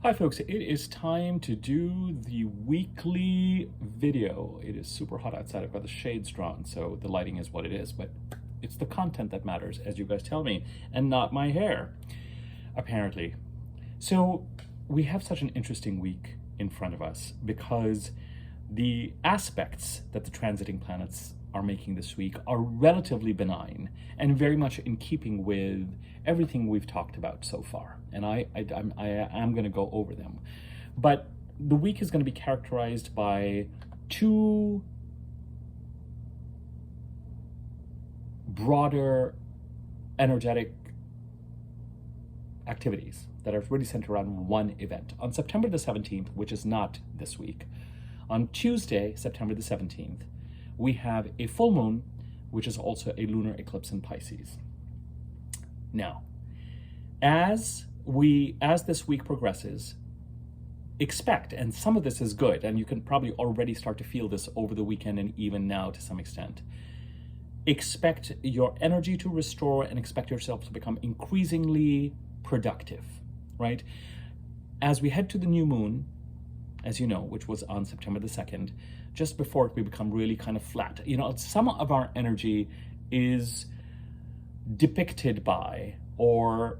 Hi folks, it is time to do the weekly video. It is super hot outside. I've got the shades drawn, so the lighting is what it is, but it's the content that matters, as you guys tell me, and not my hair, apparently. So we have such an interesting week in front of us because the aspects that the transiting planets are making this week are relatively benign and very much in keeping with everything we've talked about so far. And I am going to go over them. But the week is going to be characterized by two broader energetic activities that are really centered around one event. On September the 17th, which is not this week, on Tuesday, September the 17th, we have a full moon, which is also a lunar eclipse in Pisces. Now, as this week progresses, expect, and some of this is good, and you can probably already start to feel this over the weekend and even now to some extent, expect your energy to restore and expect yourself to become increasingly productive, right? As we head to the new moon, as you know, which was on September the 2nd, just before we become really kind of flat. You know, some of our energy is depicted by or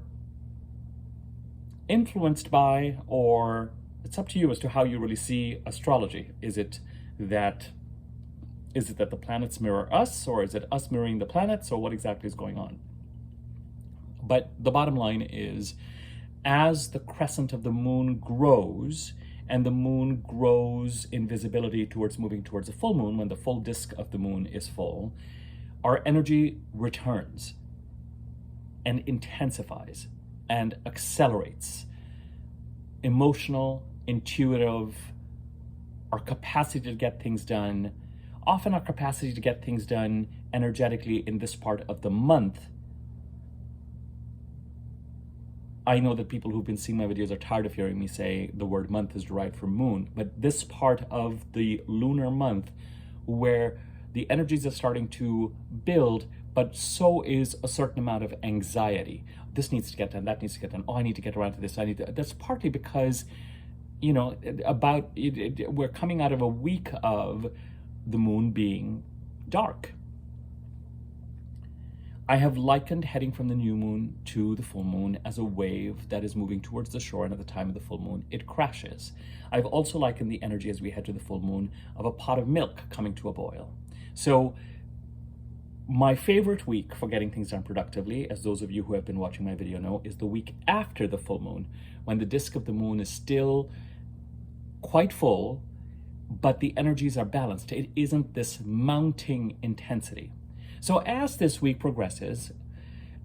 influenced by, or it's up to you as to how you really see astrology. Is it that the planets mirror us, or is it us mirroring the planets, or what exactly is going on? But the bottom line is, as the crescent of the moon grows, and the moon grows in visibility towards moving towards a full moon, when the full disk of the moon is full, our energy returns and intensifies and accelerates. Emotional, intuitive, our capacity to get things done, often our capacity to get things done energetically in this part of the month. I know that people who've been seeing my videos are tired of hearing me say the word month is derived from moon, but this part of the lunar month where the energies are starting to build, but so is a certain amount of anxiety. This needs to get done, that needs to get done. Oh, I need to get around to this. That's partly because, you know, we're coming out of a week of the moon being dark. I have likened heading from the new moon to the full moon as a wave that is moving towards the shore, and at the time of the full moon, it crashes. I've also likened the energy as we head to the full moon of a pot of milk coming to a boil. So my favorite week for getting things done productively, as those of you who have been watching my video know, is the week after the full moon, when the disk of the moon is still quite full, but the energies are balanced. It isn't this mounting intensity. So as this week progresses,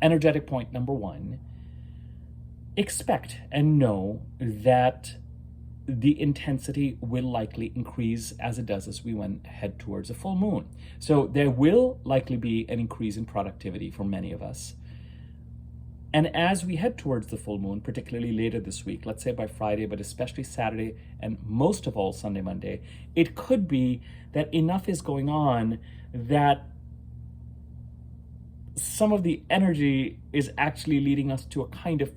energetic point number one, expect and know that the intensity will likely increase as it does as we head towards a full moon. So there will likely be an increase in productivity for many of us. And as we head towards the full moon, particularly later this week, let's say by Friday, but especially Saturday and most of all Sunday, Monday, it could be that enough is going on that some of the energy is actually leading us to a kind of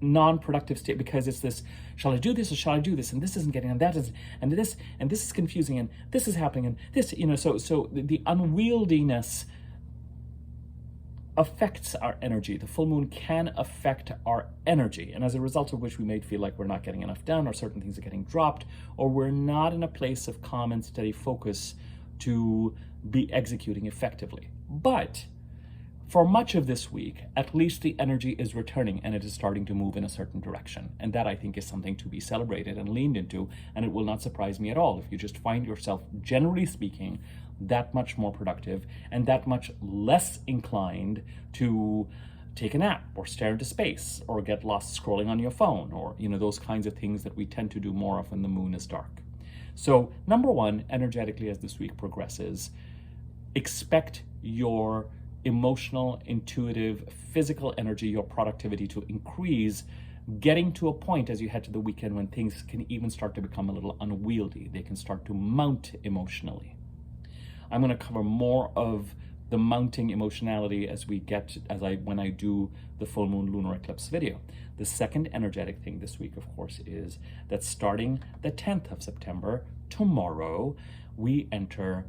non-productive state, because it's this, shall I do this or shall I do this? And this isn't getting, and that is, and this is confusing, and this is happening, and this, you know, so the unwieldiness affects our energy. The full moon can affect our energy, and as a result of which we may feel like we're not getting enough done, or certain things are getting dropped, or we're not in a place of calm and steady focus to be executing effectively. But for much of this week, at least the energy is returning and it is starting to move in a certain direction. And that, I think, is something to be celebrated and leaned into. And it will not surprise me at all if you just find yourself, generally speaking, that much more productive and that much less inclined to take a nap or stare into space or get lost scrolling on your phone, or, you know, those kinds of things that we tend to do more of when the moon is dark. So number one, energetically as this week progresses, expect your emotional, intuitive, physical energy, your productivity to increase, getting to a point as you head to the weekend when things can even start to become a little unwieldy. They can start to mount emotionally. I'm going to cover more of the mounting emotionality when I do the full moon lunar eclipse video. The second energetic thing this week, of course, is that starting the 10th of September, tomorrow, we enter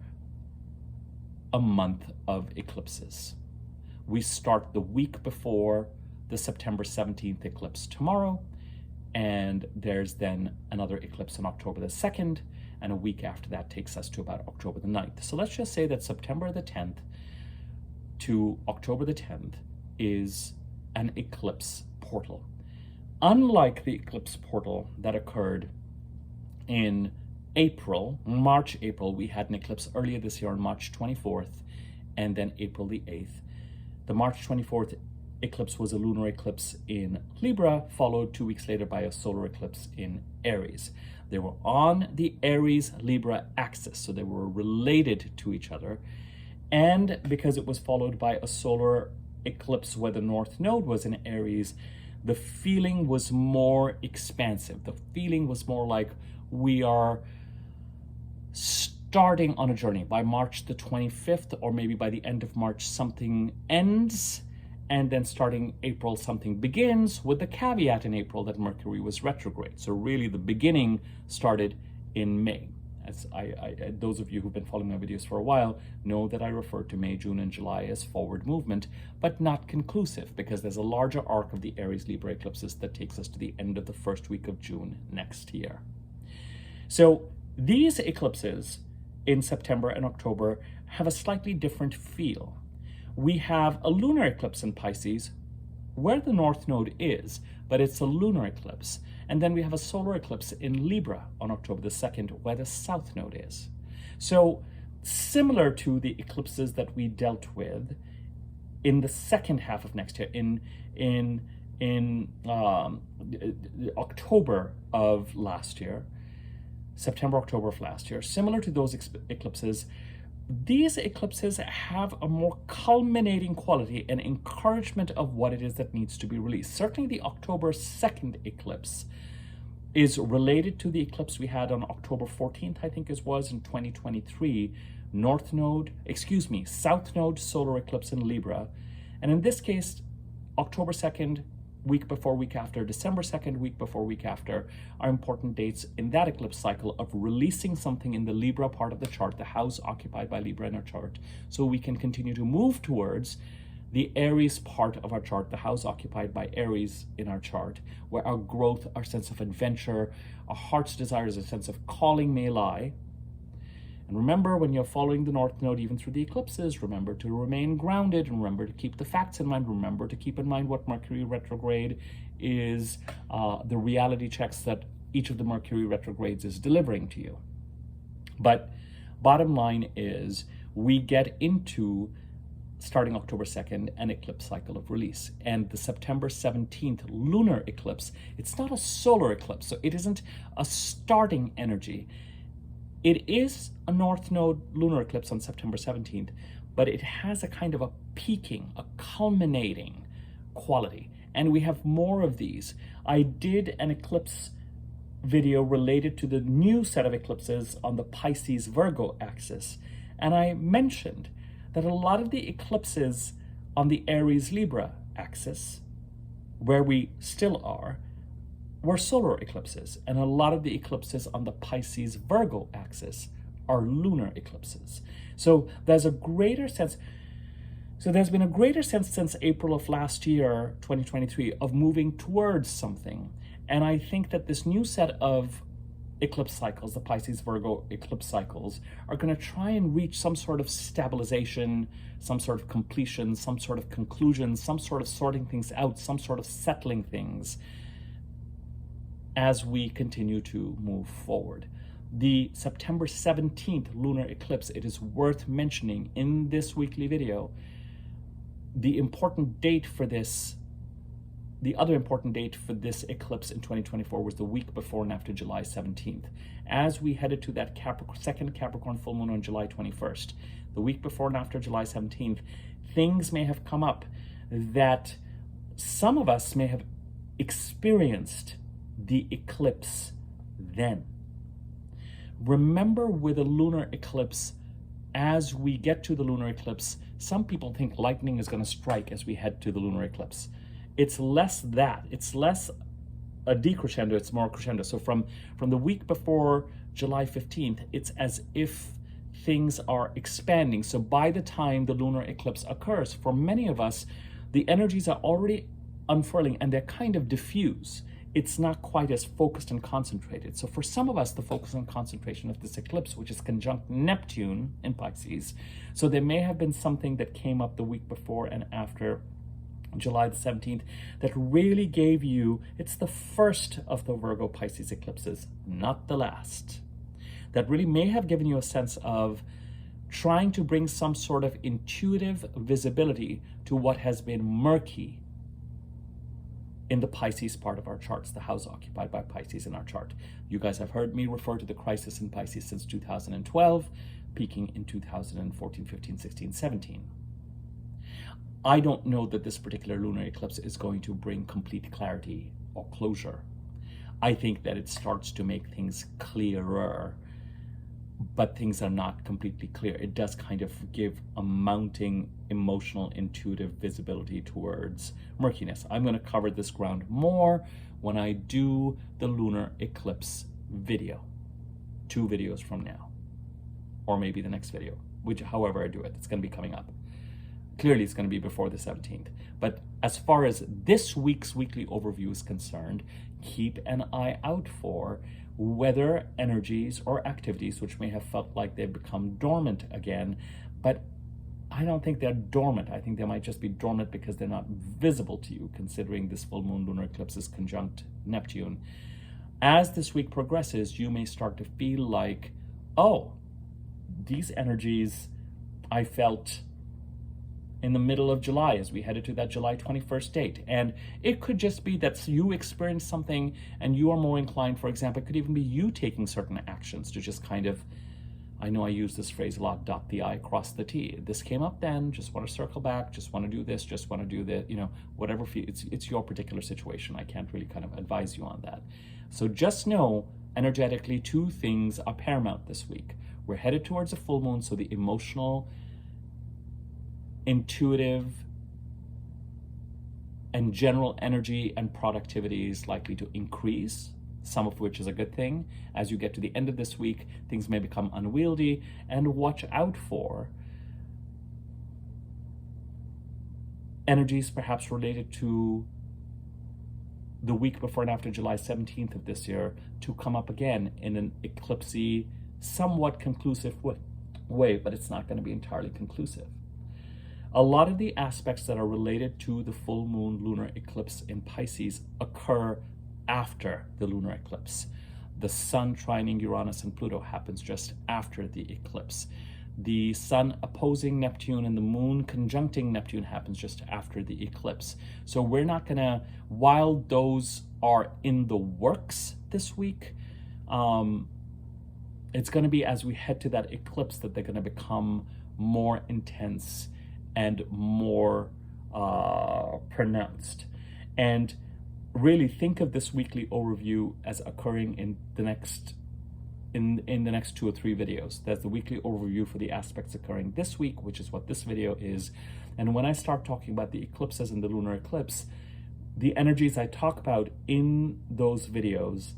a month of eclipses. We start the week before the September 17th eclipse tomorrow, and there's then another eclipse on October the 2nd, and a week after that takes us to about October the 9th. So let's just say that September the 10th to October the 10th is an eclipse portal. Unlike the eclipse portal that occurred in March, April, we had an eclipse earlier this year on March 24th, and then April the 8th. The March 24th eclipse was a lunar eclipse in Libra, followed 2 weeks later by a solar eclipse in Aries. They were on the Aries-Libra axis, so they were related to each other. And because it was followed by a solar eclipse where the North Node was in Aries, the feeling was more expansive. The feeling was more like we are starting on a journey. By March the 25th, or maybe by the end of March, something ends, and then starting April, something begins, with the caveat in April that Mercury was retrograde. So really the beginning started in May. As those of you who've been following my videos for a while know that I refer to May, June, and July as forward movement, but not conclusive, because there's a larger arc of the Aries-Libra eclipses that takes us to the end of the first week of June next year. So these eclipses in September and October have a slightly different feel. We have a lunar eclipse in Pisces where the North Node is, but it's a lunar eclipse. And then we have a solar eclipse in Libra on October the 2nd where the South Node is. So similar to the eclipses that we dealt with in the second half of next year, in October of last year, September, October of last year, similar to those eclipses, these eclipses have a more culminating quality and encouragement of what it is that needs to be released. Certainly the October 2nd eclipse is related to the eclipse we had on October 14th, I think it was, in 2023, South Node solar eclipse in Libra. And in this case, October 2nd, week before, week after, December 2nd, week before, week after, are important dates in that eclipse cycle of releasing something in the Libra part of the chart, the house occupied by Libra in our chart, so we can continue to move towards the Aries part of our chart, the house occupied by Aries in our chart, where our growth, our sense of adventure, our heart's desires, a sense of calling may lie. And remember, when you're following the North Node, even through the eclipses, remember to remain grounded, and remember to keep the facts in mind. Remember to keep in mind what Mercury retrograde is, the reality checks that each of the Mercury retrogrades is delivering to you. But bottom line is, we get into, starting October 2nd, an eclipse cycle of release. And the September 17th lunar eclipse, it's not a solar eclipse, so it isn't a starting energy. It is a North Node lunar eclipse on September 17th, but it has a kind of a peaking, a culminating quality. And we have more of these. I did an eclipse video related to the new set of eclipses on the Pisces-Virgo axis. And I mentioned that a lot of the eclipses on the Aries-Libra axis, where we still are, were solar eclipses, and a lot of the eclipses on the Pisces-Virgo axis are lunar eclipses. So there's a greater sense, there's been a greater sense since April of last year, 2023, of moving towards something. And I think that this new set of eclipse cycles, the Pisces-Virgo eclipse cycles, are going to try and reach some sort of stabilization, some sort of completion, some sort of conclusion, some sort of sorting things out, some sort of settling things, as we continue to move forward. The September 17th lunar eclipse, it is worth mentioning in this weekly video, the important date for this, the other important date for this eclipse in 2024 was the week before and after July 17th. As we headed to that second Capricorn full moon on July 21st, the week before and after July 17th, things may have come up that some of us may have experienced the eclipse then. Remember, with a lunar eclipse, as we get to the lunar eclipse, some people think lightning is going to strike as we head to the lunar eclipse. It's less that. It's less a decrescendo, it's more crescendo. So from the week before July 15th, it's as if things are expanding. So by the time the lunar eclipse occurs, for many of us, the energies are already unfurling and they're kind of diffuse. It's not quite as focused and concentrated. So for some of us, the focus and concentration of this eclipse, which is conjunct Neptune in Pisces, so there may have been something that came up the week before and after July the 17th that really gave you, it's the first of the Virgo Pisces eclipses, not the last, that really may have given you a sense of trying to bring some sort of intuitive visibility to what has been murky in the Pisces part of our charts, the house occupied by Pisces in our chart. You guys have heard me refer to the crisis in Pisces since 2012, peaking in 2014, 15, 16, 17. I don't know that this particular lunar eclipse is going to bring complete clarity or closure. I think that it starts to make things clearer, but things are not completely clear. It does kind of give a mounting emotional, intuitive visibility towards murkiness. I'm going to cover this ground more when I do the lunar eclipse video, 2 videos from now, or maybe the next video, which however I do it, it's going to be coming up. Clearly it's going to be before the 17th. But as far as this week's weekly overview is concerned, keep an eye out for weather energies or activities which may have felt like they've become dormant again, but I don't think they're dormant. I think they might just be dormant because they're not visible to you, considering this full moon lunar eclipse is conjunct Neptune. As this week progresses, you may start to feel like, oh, these energies I felt in the middle of July as we headed to that July 21st date. And it could just be that you experienced something and you are more inclined, for example, it could even be you taking certain actions to just kind of, I know I use this phrase a lot, dot the I, cross the T. This came up then, just want to circle back, just want to do this, just want to do that, you know, whatever, it's your particular situation. I can't really kind of advise you on that. So just know, energetically, 2 things are paramount this week. We're headed towards a full moon, so the emotional, intuitive, and general energy and productivity is likely to increase, some of which is a good thing. As you get to the end of this week, things may become unwieldy, and watch out for energies perhaps related to the week before and after July 17th of this year to come up again in an eclipsy, somewhat conclusive way, but it's not going to be entirely conclusive. A lot of the aspects that are related to the full moon lunar eclipse in Pisces occur after the lunar eclipse. The sun trining Uranus and Pluto happens just after the eclipse. The sun opposing Neptune and the moon conjuncting Neptune happens just after the eclipse. So we're not gonna, while those are in the works this week, it's gonna be as we head to that eclipse that they're gonna become more intense and more pronounced. And really think of this weekly overview as occurring in the next 2 or 3 videos. That's the weekly overview for the aspects occurring this week, which is what this video is. And when I start talking about the eclipses and the lunar eclipse, the energies I talk about in those videos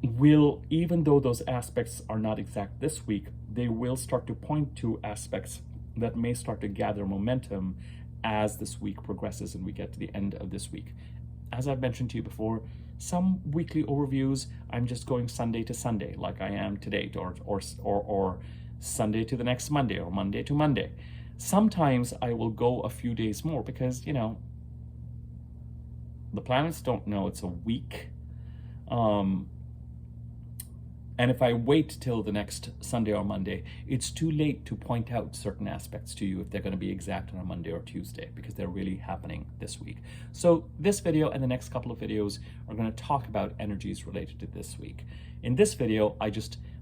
will, even though those aspects are not exact this week, they will start to point to aspects that may start to gather momentum as this week progresses and we get to the end of this week. As I've mentioned to you before, some weekly overviews, I'm just going Sunday to Sunday, like I am today, or Sunday to the next Monday, or Monday to Monday. Sometimes I will go a few days more because, you know, the planets don't know it's a week. And if I wait till the next Sunday or Monday, it's too late to point out certain aspects to you if they're going to be exact on a Monday or Tuesday, because they're really happening this week. So this video and the next couple of videos are going to talk about energies related to this week. In this video,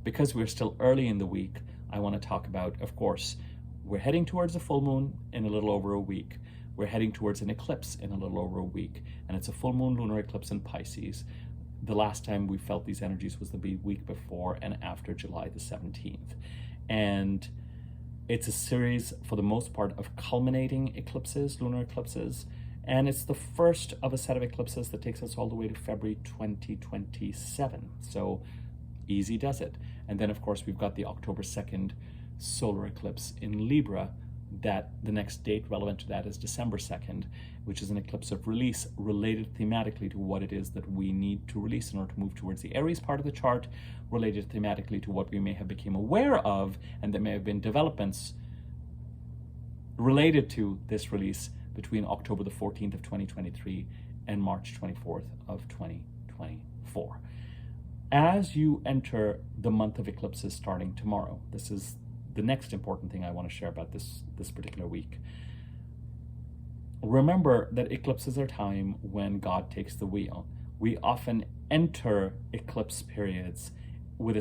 because we're still early in the week, I want to talk about, of course, we're heading towards a full moon in a little over a week. We're heading towards an eclipse in a little over a week, and it's a full moon lunar eclipse in Pisces. The last time we felt these energies was the week before and after July the 17th. And It's a series, for the most part, of culminating eclipses, lunar eclipses, and it's the first of a set of eclipses that takes us all the way to February 2027. So easy does it. And then, of course, we've got the October 2nd solar eclipse in Libra, that the next date relevant to that is December 2nd, which is an eclipse of release related thematically to what it is that we need to release in order to move towards the Aries part of the chart, related thematically to what we may have become aware of, and there may have been developments related to this release between October the 14th of 2023 and March 24th of 2024. As you enter the month of eclipses starting tomorrow, this is the next important thing I want to share about this particular week. Remember that eclipses are time when God takes the wheel. We often enter eclipse periods in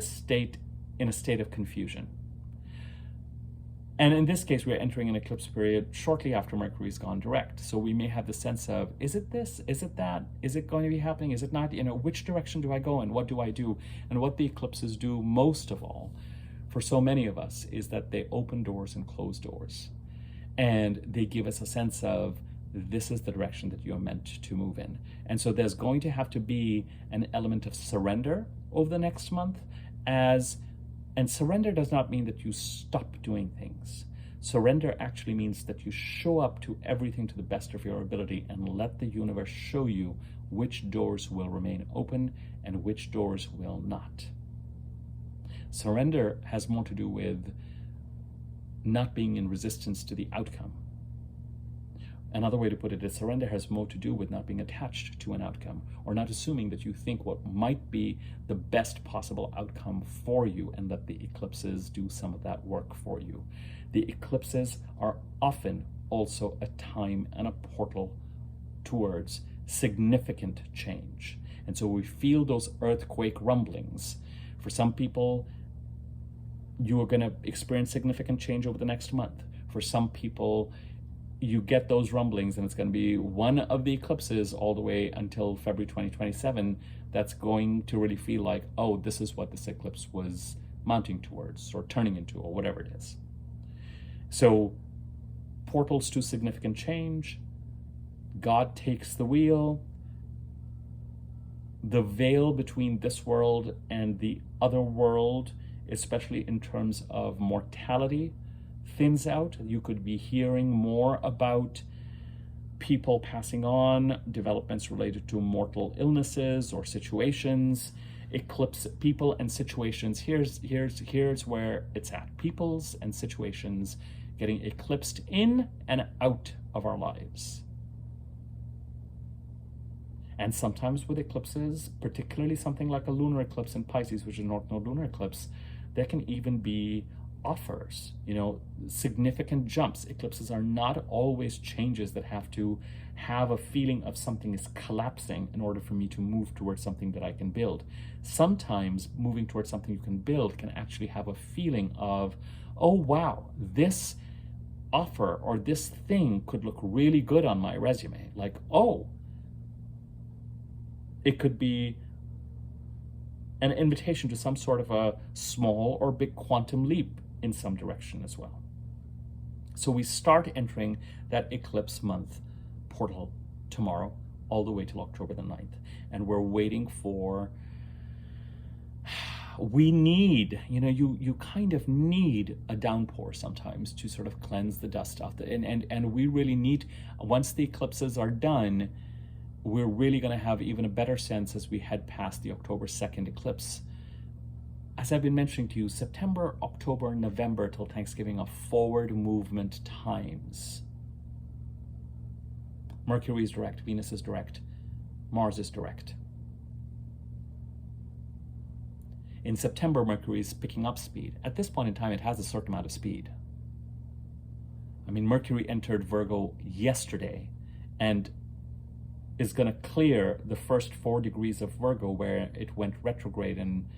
a state of confusion. And in this case, we're entering an eclipse period shortly after Mercury's gone direct. So we may have the sense of, is it this? Is it that? Is it going to be happening? Is it not? Which direction do I go and what do I do? And what the eclipses do most of all, for so many of us, is that they open doors and close doors. And they give us a sense of, this is the direction that you're meant to move in. And so there's going to have to be an element of surrender over the next month, and surrender does not mean that you stop doing things. Surrender actually means that you show up to everything to the best of your ability and let the universe show you which doors will remain open and which doors will not. Surrender has more to do with not being in resistance to the outcome. Another way to put it is surrender has more to do with not being attached to an outcome, or not assuming that you think what might be the best possible outcome for you, and let the eclipses do some of that work for you. The eclipses are often also a time and a portal towards significant change. And so we feel those earthquake rumblings. For some people, you are going to experience significant change over the next month. For some people, you get those rumblings, and it's going to be one of the eclipses all the way until February 2027 that's going to really feel like, oh, this is what this eclipse was mounting towards or turning into, or whatever it is. So portals to significant change, God takes the wheel, the veil between this world and the other world, especially in terms of mortality, thins out. You could be hearing more about people passing on, developments related to mortal illnesses or situations, eclipse people and situations. Here's where it's at. Peoples and situations getting eclipsed in and out of our lives. And sometimes with eclipses, particularly something like a lunar eclipse in Pisces, which is a North Node lunar eclipse, there can even be offers, significant jumps. Eclipses are not always changes that have to have a feeling of something is collapsing in order for me to move towards something that I can build. Sometimes moving towards something you can build can actually have a feeling of, oh wow, this offer or this thing could look really good on my resume. Like, oh, it could be an invitation to some sort of a small or big quantum leap in some direction as well. So we start entering that eclipse month portal tomorrow all the way till October the 9th. And we're waiting for, we need, you kind of need a downpour sometimes to sort of cleanse the dust off. And we really need, once the eclipses are done, we're really going to have even a better sense as we head past the October 2nd eclipse. As I've been mentioning to you, September, October, November till Thanksgiving are forward movement times. Mercury is direct, Venus is direct, Mars is direct. In September, Mercury is picking up speed. At this point in time, it has a certain amount of speed. I mean, Mercury entered Virgo yesterday and is going to clear the first 4 degrees of Virgo where it went retrograde and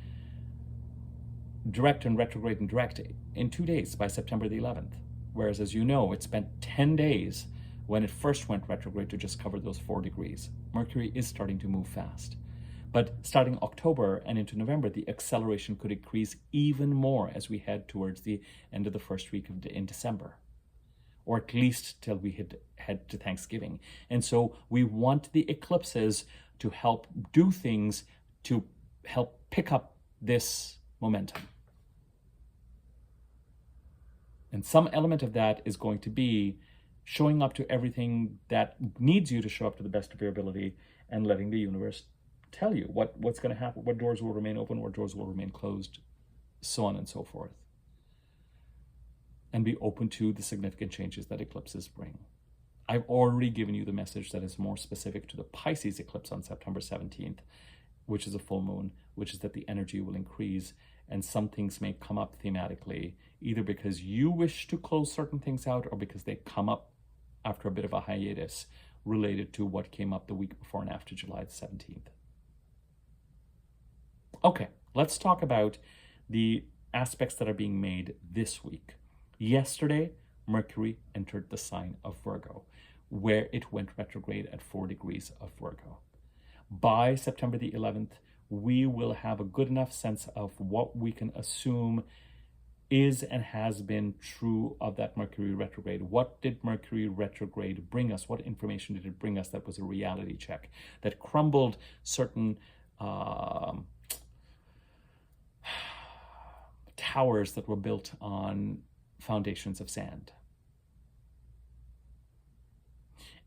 direct and retrograde and direct in 2 days by September the 11th. Whereas, as you know, it spent 10 days when it first went retrograde to just cover those 4 degrees. Mercury is starting to move fast. But starting October and into November, the acceleration could increase even more as we head towards the end of the first week in December, or at least till we head to Thanksgiving. And so we want the eclipses to help do things to help pick up this momentum. And some element of that is going to be showing up to everything that needs you to show up to the best of your ability and letting the universe tell you what's going to happen, what doors will remain open, what doors will remain closed, so on and so forth. And be open to the significant changes that eclipses bring. I've already given you the message that is more specific to the Pisces eclipse on September 17th, which is a full moon, which is that the energy will increase and some things may come up thematically, either because you wish to close certain things out or because they come up after a bit of a hiatus related to what came up the week before and after July the 17th. Okay, let's talk about the aspects that are being made this week. Yesterday, Mercury entered the sign of Virgo, where it went retrograde at 4 degrees of Virgo. By September the 11th, we will have a good enough sense of what we can assume is and has been true of that Mercury retrograde. What did Mercury retrograde bring us? What information did it bring us that was a reality check, that crumbled certain towers that were built on foundations of sand?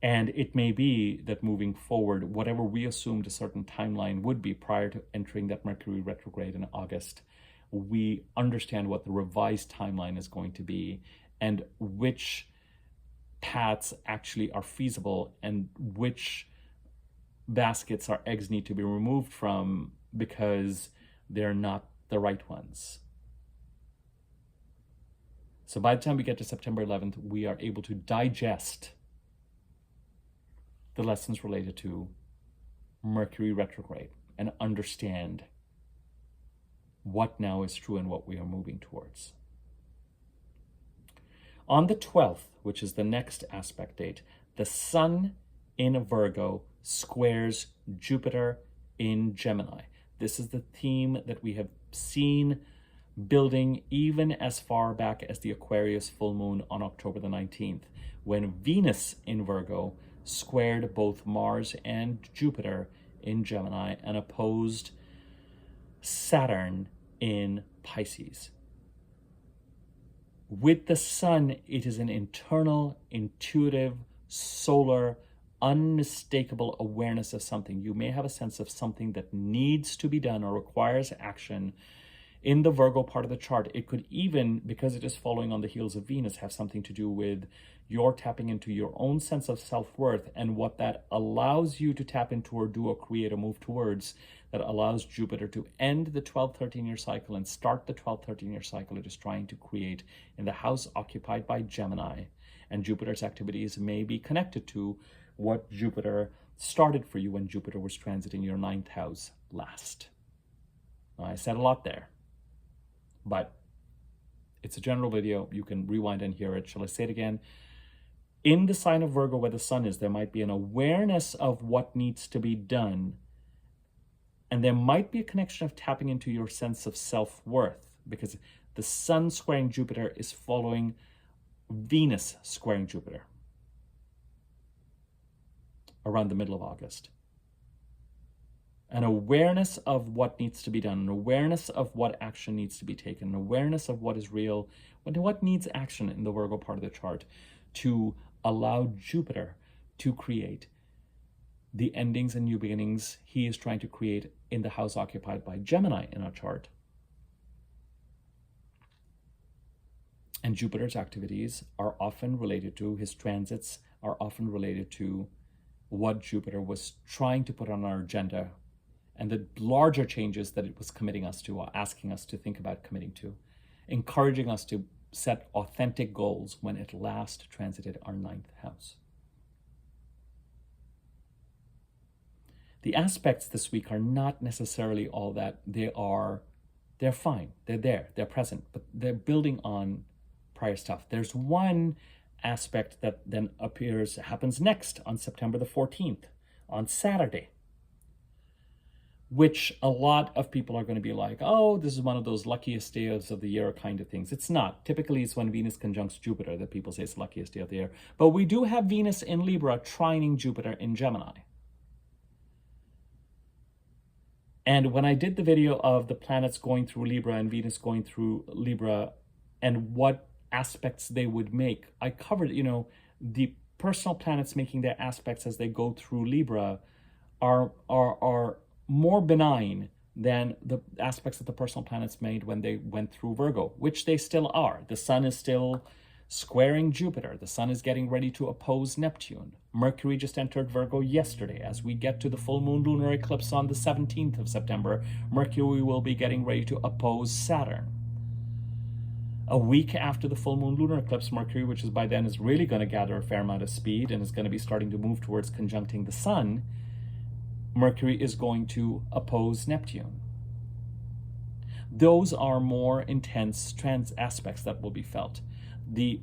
And it may be that moving forward, whatever we assumed a certain timeline would be prior to entering that Mercury retrograde in August, we understand what the revised timeline is going to be and which paths actually are feasible and which baskets our eggs need to be removed from because they're not the right ones. So by the time we get to September 11th, we are able to digest the lessons related to Mercury retrograde and understand what now is true and what we are moving towards. On the 12th, which is the next aspect date, the Sun in Virgo squares Jupiter in Gemini. This is the theme that we have seen building even as far back as the Aquarius full moon on October the 19th, when Venus in Virgo squared both Mars and Jupiter in Gemini and opposed Saturn in Pisces. With the Sun, it is an internal, intuitive, solar, unmistakable awareness of something. You may have a sense of something that needs to be done or requires action in the Virgo part of the chart. It could even, because it is following on the heels of Venus, have something to do with your tapping into your own sense of self-worth and what that allows you to tap into or do or create or move towards, that allows Jupiter to end the 12-13-year cycle and start the 12-13-year cycle it is trying to create in the house occupied by Gemini. And Jupiter's activities may be connected to what Jupiter started for you when Jupiter was transiting your 9th house last. Now, I said a lot there, but it's a general video. You can rewind and hear it. Shall I say it again? In the sign of Virgo where the Sun is, there might be an awareness of what needs to be done. And there might be a connection of tapping into your sense of self-worth, because the Sun squaring Jupiter is following Venus squaring Jupiter around the middle of August. An awareness of what needs to be done, an awareness of what action needs to be taken, an awareness of what is real, what needs action in the Virgo part of the chart to allow Jupiter to create the endings and new beginnings he is trying to create in the house occupied by Gemini in our chart. And Jupiter's activities are often related to, his transits are often related to what Jupiter was trying to put on our agenda and the larger changes that it was committing us to, or asking us to think about committing to, encouraging us to set authentic goals when it last transited our 9th house. The aspects this week are not necessarily all that. They're fine, they're there, they're present, but they're building on prior stuff. There's one aspect that then happens next on September the 14th, on Saturday, which a lot of people are going to be like, oh, this is one of those luckiest days of the year kind of things. It's not. Typically, it's when Venus conjuncts Jupiter that people say it's the luckiest day of the year. But we do have Venus in Libra trining Jupiter in Gemini. And when I did the video of the planets going through Libra and Venus going through Libra and what aspects they would make, I covered, the personal planets making their aspects as they go through Libra are more benign than the aspects that the personal planets made when they went through Virgo, which they still are. The Sun is still squaring Jupiter. The Sun is getting ready to oppose Neptune. Mercury just entered Virgo yesterday. As we get to the full moon lunar eclipse on the 17th of September, Mercury will be getting ready to oppose Saturn. A week after the full moon lunar eclipse, Mercury, which is by then is really going to gather a fair amount of speed and is going to be starting to move towards conjuncting the Sun, Mercury is going to oppose Neptune. Those are more intense aspects that will be felt. The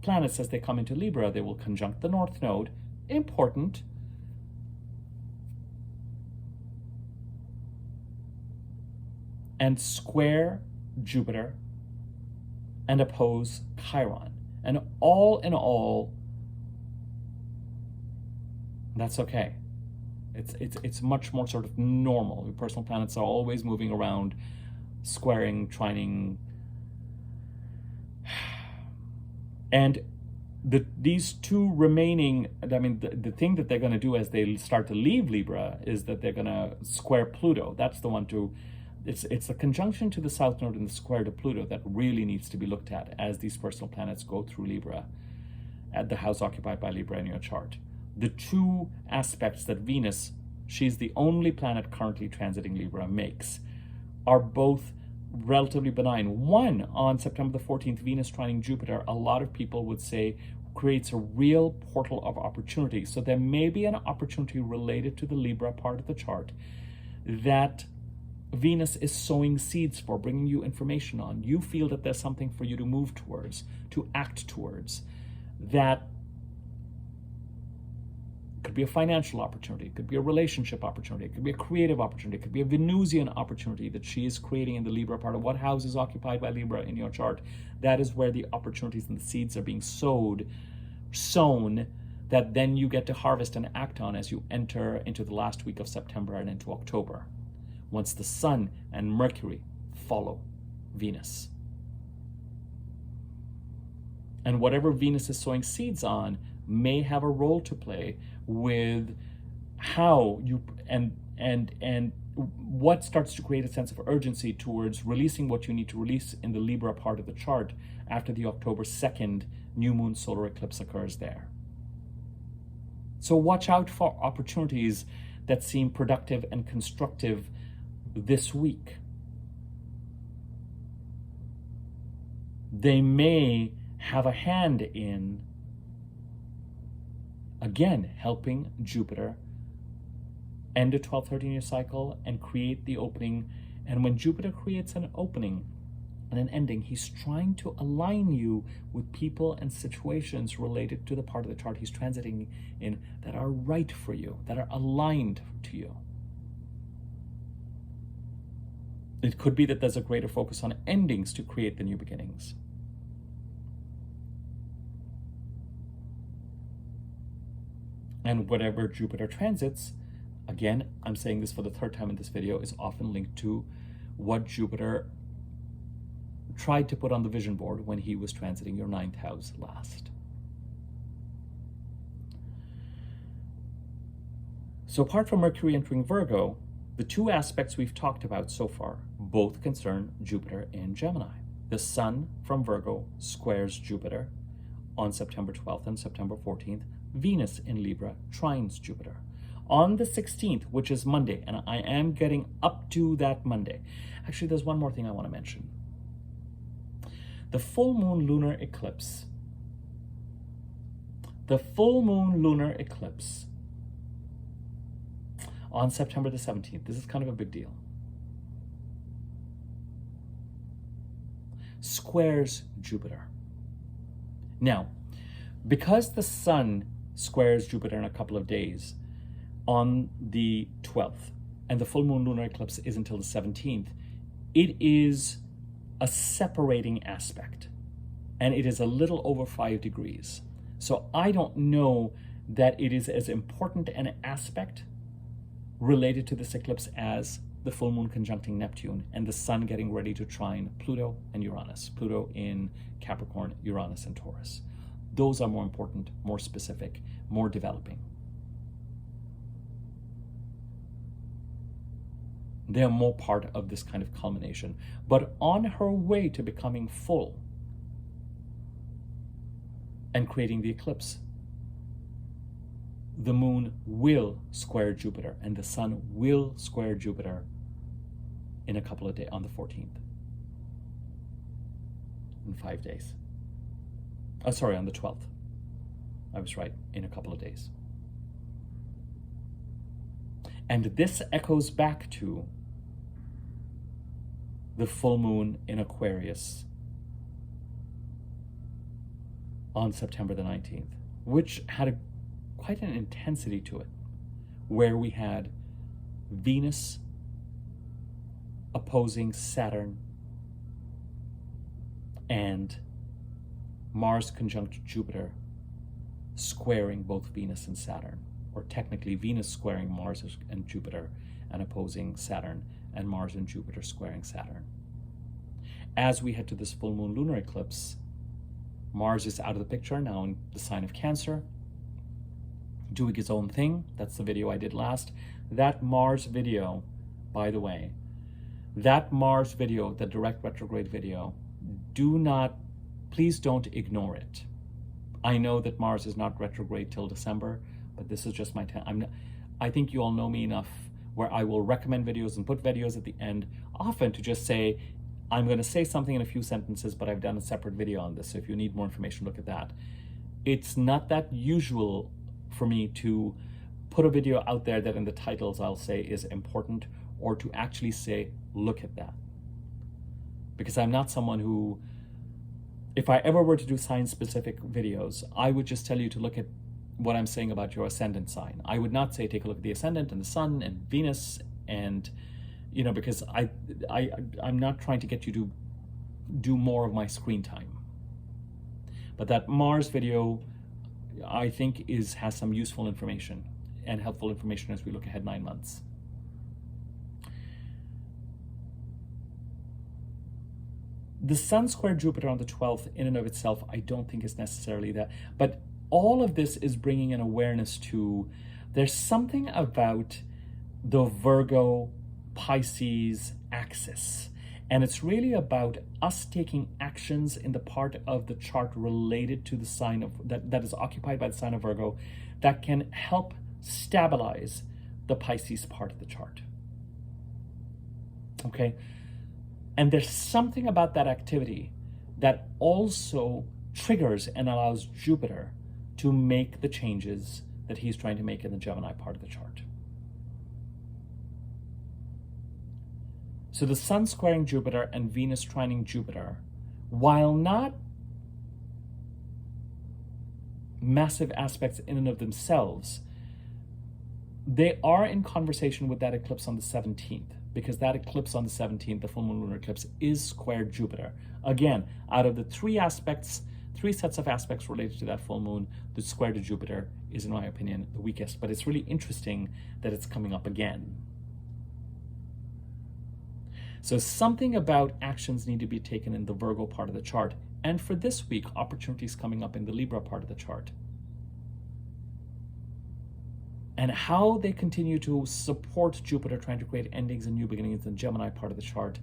planets, as they come into Libra, they will conjunct the North Node, important, and square Jupiter and oppose Chiron. And all in all, that's okay. It's much more sort of normal. The personal planets are always moving around, squaring, trining. And these two remaining, the thing that they're going to do as they start to leave Libra is that they're going to square Pluto. That's the one it's a conjunction to the South Node and the square to Pluto that really needs to be looked at as these personal planets go through Libra, at the house occupied by Libra in your chart. The two aspects that Venus, she's the only planet currently transiting Libra, makes are both relatively benign. One, on September the 14th, Venus trining Jupiter, a lot of people would say creates a real portal of opportunity. So there may be an opportunity related to the Libra part of the chart that Venus is sowing seeds for, bringing you information on. You feel that there's something for you to move towards, to act towards. That could be a financial opportunity, it could be a relationship opportunity, it could be a creative opportunity, it could be a Venusian opportunity that she is creating in the Libra part of what house is occupied by Libra in your chart. That is where the opportunities and the seeds are being sown, that then you get to harvest and act on as you enter into the last week of September and into October, once the Sun and Mercury follow Venus. And whatever Venus is sowing seeds on may have a role to play with how you and what starts to create a sense of urgency towards releasing what you need to release in the Libra part of the chart after the October 2nd new moon solar eclipse occurs there. So watch out for opportunities that seem productive and constructive this week. They may have a hand in, again, helping Jupiter end a 12-13-year cycle and create the opening. And when Jupiter creates an opening and an ending, he's trying to align you with people and situations related to the part of the chart he's transiting in that are right for you, that are aligned to you. It could be that there's a greater focus on endings to create the new beginnings. And whatever Jupiter transits, again, I'm saying this for the third time in this video, is often linked to what Jupiter tried to put on the vision board when he was transiting your 9th house last. So apart from Mercury entering Virgo, the two aspects we've talked about so far both concern Jupiter in Gemini. The Sun from Virgo squares Jupiter on September 12th and September 14th. Venus in Libra trines Jupiter. On the 16th, which is Monday, and I am getting up to that Monday. Actually, there's one more thing I want to mention. The full moon lunar eclipse. The full moon lunar eclipse on September the 17th. This is kind of a big deal. Squares Jupiter. Now, because the Sun squares Jupiter in a couple of days, on the 12th, and the full moon lunar eclipse is until the 17th, it is a separating aspect, and it is a little over 5 degrees. So I don't know that it is as important an aspect related to this eclipse as the full moon conjuncting Neptune and the sun getting ready to trine Pluto and Uranus. Pluto in Capricorn, Uranus in Taurus. Those are more important, more specific, more developing. They are more part of this kind of culmination. But on her way to becoming full and creating the eclipse, the moon will square Jupiter and the sun will square Jupiter in a couple of days, on the 14th. In 5 days. Oh, sorry, on the 12th. I was right, in a couple of days. And this echoes back to the full moon in Aquarius on September the 19th, which had quite an intensity to it, where we had Venus opposing Saturn and Mars conjunct Jupiter squaring both Venus and Saturn, or technically Venus squaring Mars and Jupiter and opposing Saturn, and Mars and Jupiter squaring Saturn. As we head to this full moon lunar eclipse, Mars is out of the picture now in the sign of Cancer, doing its own thing. That's the video I did last. That Mars video, by the way, that Mars video, the direct retrograde video, please don't ignore it. I know that Mars is not retrograde till December, but this is just my I think you all know me enough where I will recommend videos and put videos at the end, often to just say, I'm going to say something in a few sentences, but I've done a separate video on this. So if you need more information, look at that. It's not that usual for me to put a video out there that in the titles I'll say is important, or to actually say, look at that. Because I'm not someone who, if I ever were to do sign-specific videos, I would just tell you to look at what I'm saying about your ascendant sign. I would not say take a look at the ascendant and the sun and Venus, and because I'm not trying to get you to do more of my screen time. But that Mars video, I think, has some useful information and helpful information as we look ahead 9 months. The sun square Jupiter on the 12th in and of itself, I don't think is necessarily that. But all of this is bringing an awareness to, there's something about the Virgo Pisces axis. And it's really about us taking actions in the part of the chart related to the sign of, that is occupied by the sign of Virgo, that can help stabilize the Pisces part of the chart. Okay? And there's something about that activity that also triggers and allows Jupiter to make the changes that he's trying to make in the Gemini part of the chart. So the sun squaring Jupiter and Venus trining Jupiter, while not massive aspects in and of themselves, they are in conversation with that eclipse on the 17th, because that eclipse on the 17th, the full moon lunar eclipse, is square Jupiter. Again, out of the three sets of aspects related to that full moon, the square to Jupiter is, in my opinion, the weakest. But it's really interesting that it's coming up again. So something about actions need to be taken in the Virgo part of the chart. And for this week, opportunities coming up in the Libra part of the chart. And how they continue to support Jupiter trying to create endings and new beginnings in the Gemini part of the chart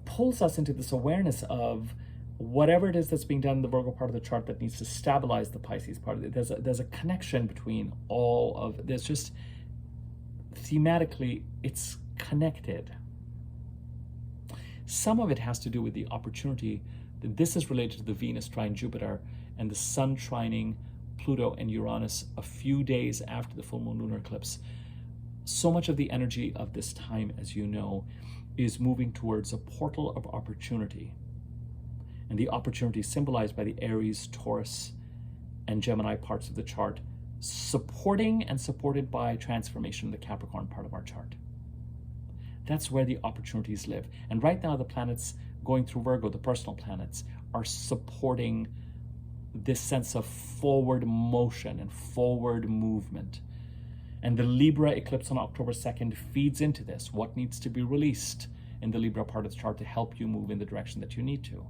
pulls us into this awareness of whatever it is that's being done in the Virgo part of the chart that needs to stabilize the Pisces part of it. There's a connection between all of this. Just thematically, it's connected. Some of it has to do with the opportunity that this is related to the Venus trine Jupiter and the Sun trining Pluto and Uranus a few days after the full moon lunar eclipse. So much of the energy of this time, as you know, is moving towards a portal of opportunity. And the opportunity symbolized by the Aries, Taurus, and Gemini parts of the chart supporting and supported by transformation in the Capricorn part of our chart. That's where the opportunities live. And right now, the planets going through Virgo, the personal planets, are supporting this sense of forward motion and forward movement. And the Libra eclipse on October 2nd feeds into this. What needs to be released in the Libra part of the chart to help you move in the direction that you need to?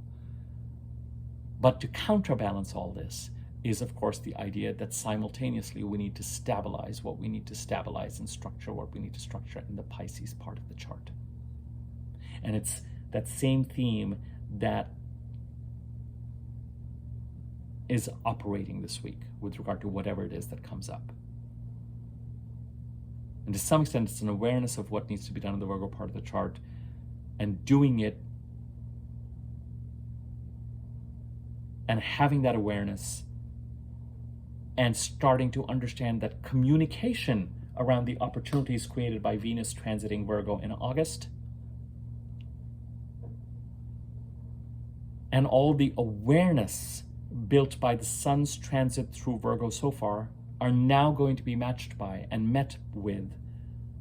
But to counterbalance all this is, of course, the idea that simultaneously we need to stabilize what we need to stabilize and structure what we need to structure in the Pisces part of the chart. And it's that same theme that is operating this week with regard to whatever it is that comes up. And to some extent, it's an awareness of what needs to be done in the Virgo part of the chart and doing it and having that awareness and starting to understand that communication around the opportunities created by Venus transiting Virgo in August and all the awareness built by the Sun's transit through Virgo so far are now going to be matched by and met with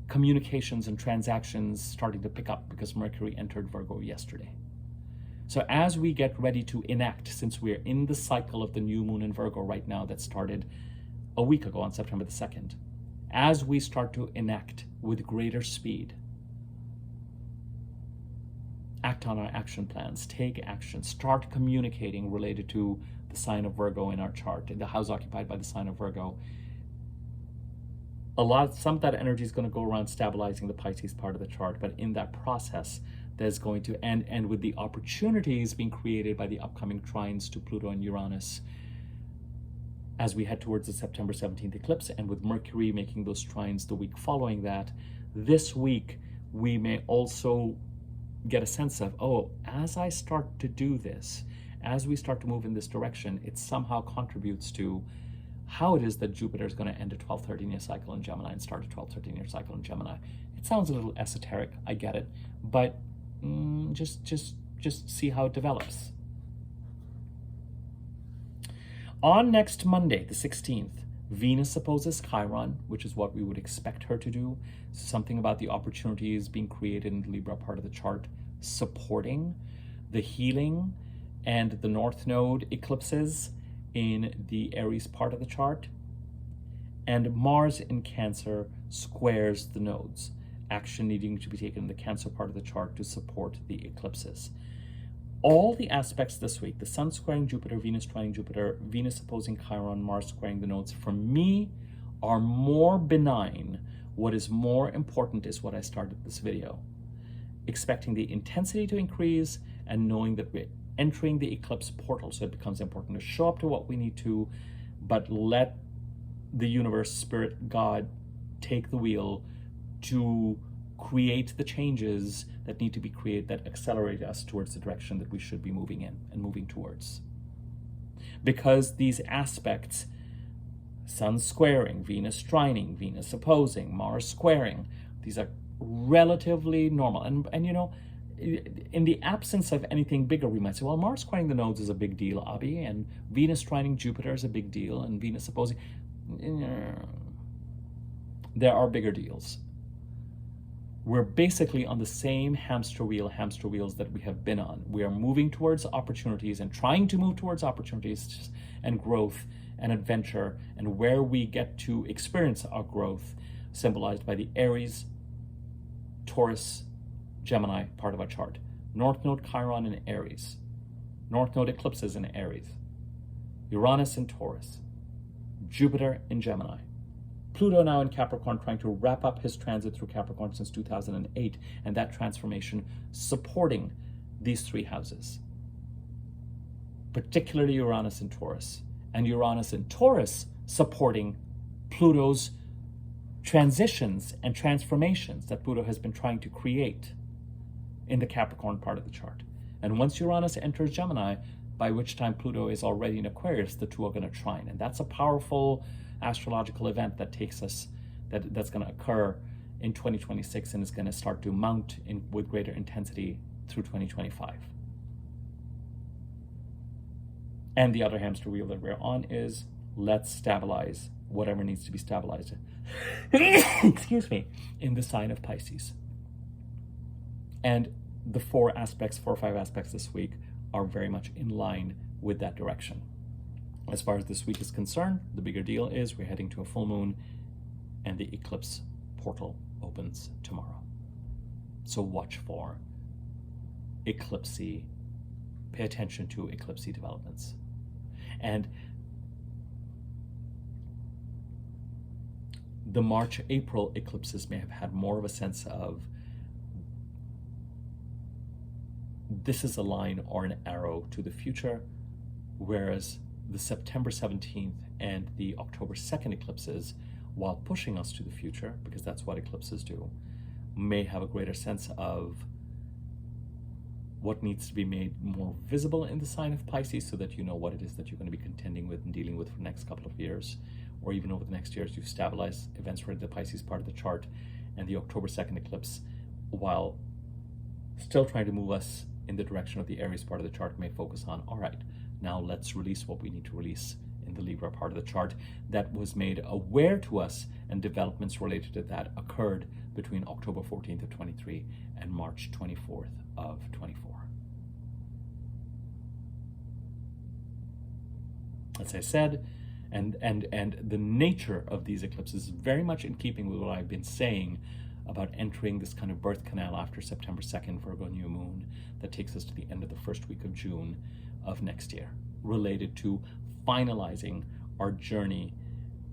communications and transactions starting to pick up because Mercury entered Virgo yesterday. So as we get ready to enact, since we're in the cycle of the new moon in Virgo right now that started a week ago on September the 2nd, as we start to enact with greater speed, act on our action plans, take action, start communicating related to the sign of Virgo in our chart, in the house occupied by the sign of Virgo. Some of that energy is going to go around stabilizing the Pisces part of the chart, but in that process, there's going to end with the opportunities being created by the upcoming trines to Pluto and Uranus as we head towards the September 17th eclipse, and with Mercury making those trines the week following that. This week, we may also get a sense of, oh, as I start to do this, as we start to move in this direction, it somehow contributes to how it is that Jupiter is going to end a 12-13-year cycle in Gemini and start a 12-13-year cycle in Gemini. It sounds a little esoteric, I get it, but just see how it develops. On next Monday, the 16th, Venus opposes Chiron, which is what we would expect her to do. Something about the opportunities being created in the Libra part of the chart, supporting the healing and the North Node eclipses in the Aries part of the chart. And Mars in Cancer squares the nodes. Action needing to be taken in the Cancer part of the chart to support the eclipses. All the aspects this week, the Sun squaring Jupiter, Venus trining Jupiter, Venus opposing Chiron, Mars squaring the nodes, for me are more benign. What is more important is what I started this video. Expecting the intensity to increase and knowing that we're entering the eclipse portal, so it becomes important to show up to what we need to, but let the universe, spirit, God take the wheel to create the changes that need to be created that accelerate us towards the direction that we should be moving in and moving towards. Because these aspects, Sun squaring, Venus trining, Venus opposing, Mars squaring, these are relatively normal. And you know, in the absence of anything bigger, we might say, well, Mars squaring the nodes is a big deal, Abby, and Venus trining Jupiter is a big deal, and Venus opposing. There are bigger deals. We're basically on the same hamster wheels that we have been on. We are moving towards opportunities and trying to move towards opportunities and growth and adventure, and where we get to experience our growth, symbolized by the Aries, Taurus, Gemini part of our chart. North Node Chiron in Aries. North Node eclipses in Aries. Uranus in Taurus. Jupiter in Gemini. Pluto now in Capricorn, trying to wrap up his transit through Capricorn since 2008, and that transformation supporting these three houses, particularly Uranus in Taurus, and Uranus in Taurus supporting Pluto's transitions and transformations that Pluto has been trying to create in the Capricorn part of the chart. And once Uranus enters Gemini, by which time Pluto is already in Aquarius, the two are going to trine, and that's a powerful astrological event that takes us, that's going to occur in 2026 and is going to start to mount with greater intensity through 2025. And the other hamster wheel that we're on is let's stabilize whatever needs to be stabilized, excuse me, in the sign of Pisces. And the 4 or 5 aspects this week are very much in line with that direction. As far as this week is concerned, the bigger deal is we're heading to a full moon and the eclipse portal opens tomorrow. So watch for eclipsey, pay attention to eclipsey developments. And the March-April eclipses may have had more of a sense of this is a line or an arrow to the future, whereas the September 17th and the October 2nd eclipses, while pushing us to the future, because that's what eclipses do, may have a greater sense of what needs to be made more visible in the sign of Pisces, so that you know what it is that you're going to be contending with and dealing with for the next couple of years, or even over the next years. You've stabilized events for the Pisces part of the chart, and the October 2nd eclipse, while still trying to move us in the direction of the Aries part of the chart, may focus on, all right, now let's release what we need to release in the Libra part of the chart that was made aware to us, and developments related to that occurred between October 14th of 23 and March 24th of 24. As I said, and the nature of these eclipses is very much in keeping with what I've been saying about entering this kind of birth canal after September 2nd, Virgo new moon, that takes us to the end of the first week of June of next year, related to finalizing our journey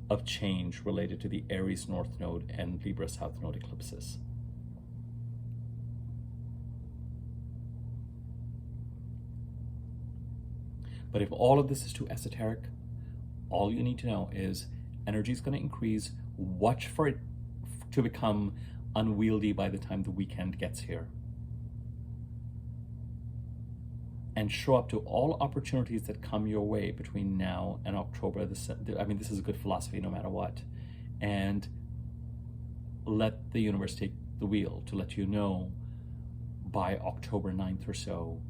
of change related to the Aries North Node and Libra South Node eclipses. But if all of this is too esoteric, all you need to know is energy is going to increase. Watch for it to become unwieldy by the time the weekend gets here. And show up to all opportunities that come your way between now and October. This is a good philosophy no matter what. And let the universe take the wheel to let you know by October 9th or so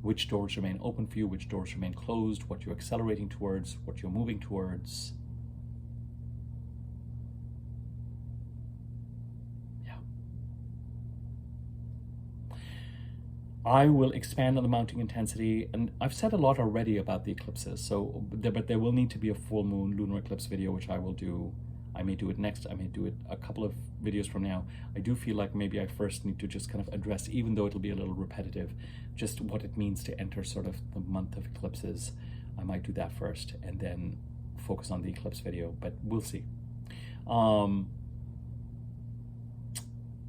which doors remain open for you, which doors remain closed, what you're accelerating towards, what you're moving towards. I will expand on the mounting intensity, and I've said a lot already about the eclipses, but there will need to be a full moon lunar eclipse video, which I will do. I may do it next, I may do it a couple of videos from now. I do feel like maybe I first need to just kind of address, even though it'll be a little repetitive, just what it means to enter sort of the month of eclipses. I might do that first and then focus on the eclipse video, but we'll see.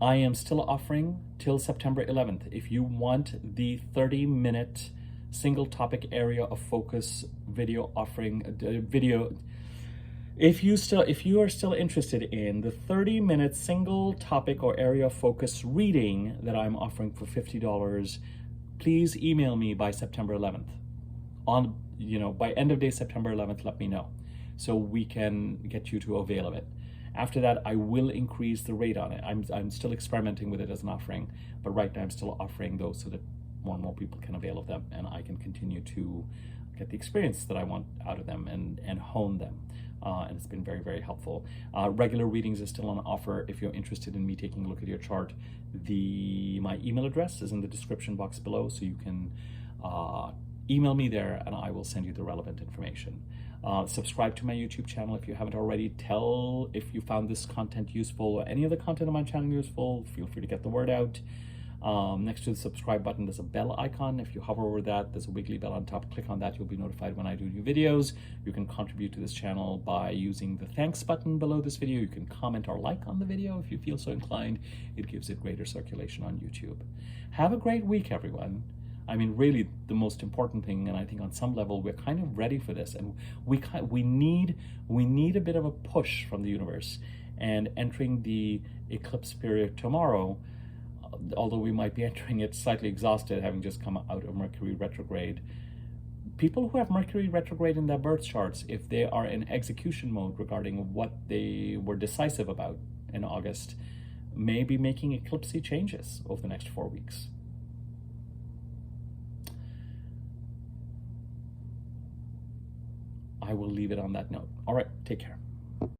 I am still offering till September 11th. If you want the 30-minute single topic area of focus video offering, if you are still interested in the 30-minute single topic or area of focus reading that I'm offering for $50, please email me by September 11th. By end of day September 11th, let me know so we can get you to avail of it. After that, I will increase the rate on it. I'm still experimenting with it as an offering, but right now I'm still offering those so that more and more people can avail of them, and I can continue to get the experience that I want out of them and hone them. And it's been very, very helpful. Regular readings is still on offer. If you're interested in me taking a look at your chart, my email address is in the description box below, so you can email me there and I will send you the relevant information. Subscribe to my YouTube channel if you haven't already. Tell if you found this content useful or any of the content on my channel useful. Feel free to get the word out. Next to the subscribe button, there's a bell icon. If you hover over that, there's a wiggly bell on top. Click on that. You'll be notified when I do new videos. You can contribute to this channel by using the thanks button below this video. You can comment or like on the video if you feel so inclined. It gives it greater circulation on YouTube. Have a great week, everyone. I mean, really, the most important thing, and I think on some level we're kind of ready for this, and we need a bit of a push from the universe. And entering the eclipse period tomorrow, although we might be entering it slightly exhausted, having just come out of Mercury retrograde, people who have Mercury retrograde in their birth charts, if they are in execution mode regarding what they were decisive about in August, may be making eclipsey changes over the next 4 weeks. I will leave it on that note. All right, take care.